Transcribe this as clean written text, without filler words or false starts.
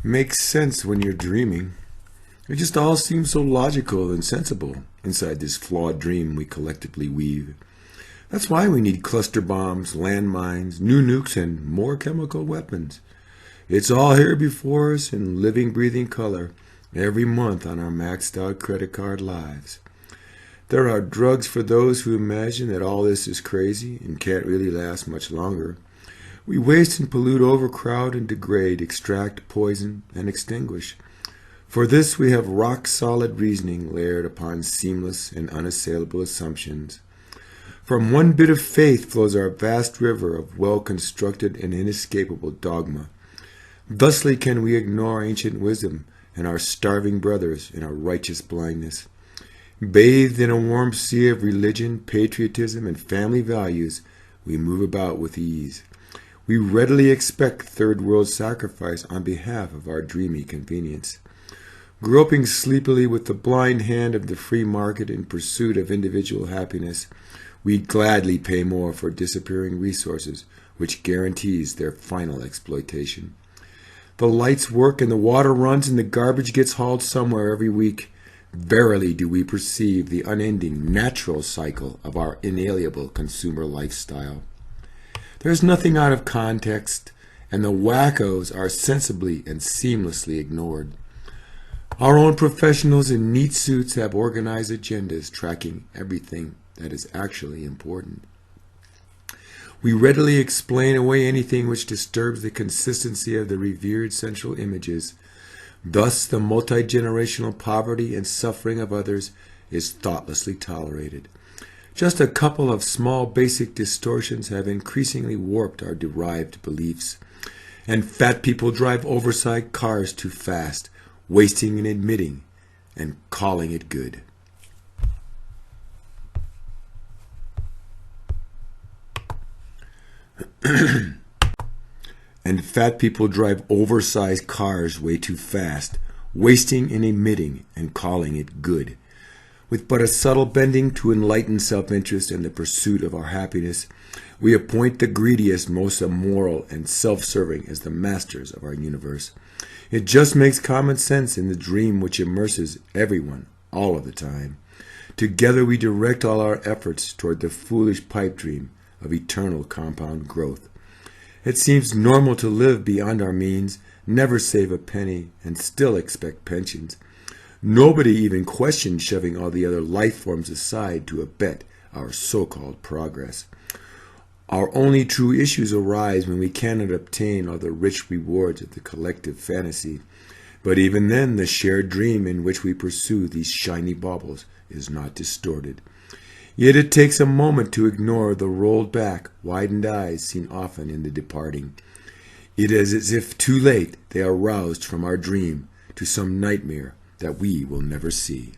makes sense when you're dreaming. It just all seems so logical and sensible inside this flawed dream we collectively weave. That's why we need cluster bombs, landmines, new nukes, and more chemical weapons. It's all here before us in living, breathing color every month on our maxed out credit card lives. There are drugs for those who imagine that all this is crazy and can't really last much longer. We waste and pollute, overcrowd and degrade, extract, poison, and extinguish. For this we have rock-solid reasoning layered upon seamless and unassailable assumptions. From one bit of faith flows our vast river of well-constructed and inescapable dogma. Thusly can we ignore ancient wisdom and our starving brothers in our righteous blindness. Bathed in a warm sea of religion, patriotism, and family values, we move about with ease. We readily expect third world sacrifice on behalf of our dreamy convenience. Groping sleepily with the blind hand of the free market in pursuit of individual happiness, we gladly pay more for disappearing resources, which guarantees their final exploitation. The lights work and the water runs and the garbage gets hauled somewhere every week. Verily do we perceive the unending natural cycle of our inalienable consumer lifestyle. There's nothing out of context, and the wackos are sensibly and seamlessly ignored. Our own professionals in neat suits have organized agendas tracking everything that is actually important. We readily explain away anything which disturbs the consistency of the revered central images. Thus, the multi-generational poverty and suffering of others is thoughtlessly tolerated. Just a couple of small basic distortions have increasingly warped our derived beliefs. And fat people drive oversized cars too fast, wasting and admitting, and calling it good. And fat people drive oversized cars way too fast, wasting and emitting and calling it good. With but a subtle bending to enlighten self-interest and the pursuit of our happiness, we appoint the greediest, most immoral, and self-serving as the masters of our universe. It just makes common sense in the dream which immerses everyone all of the time. Together we direct all our efforts toward the foolish pipe dream of eternal compound growth. It seems normal to live beyond our means, never save a penny, and still expect pensions. Nobody even questions shoving all the other life forms aside to abet our so-called progress. Our only true issues arise when we cannot obtain all the rich rewards of the collective fantasy. But even then, the shared dream in which we pursue these shiny baubles is not distorted. Yet it takes a moment to ignore the rolled back, widened eyes seen often in the departing. It is as if too late they are roused from our dream to some nightmare that we will never see.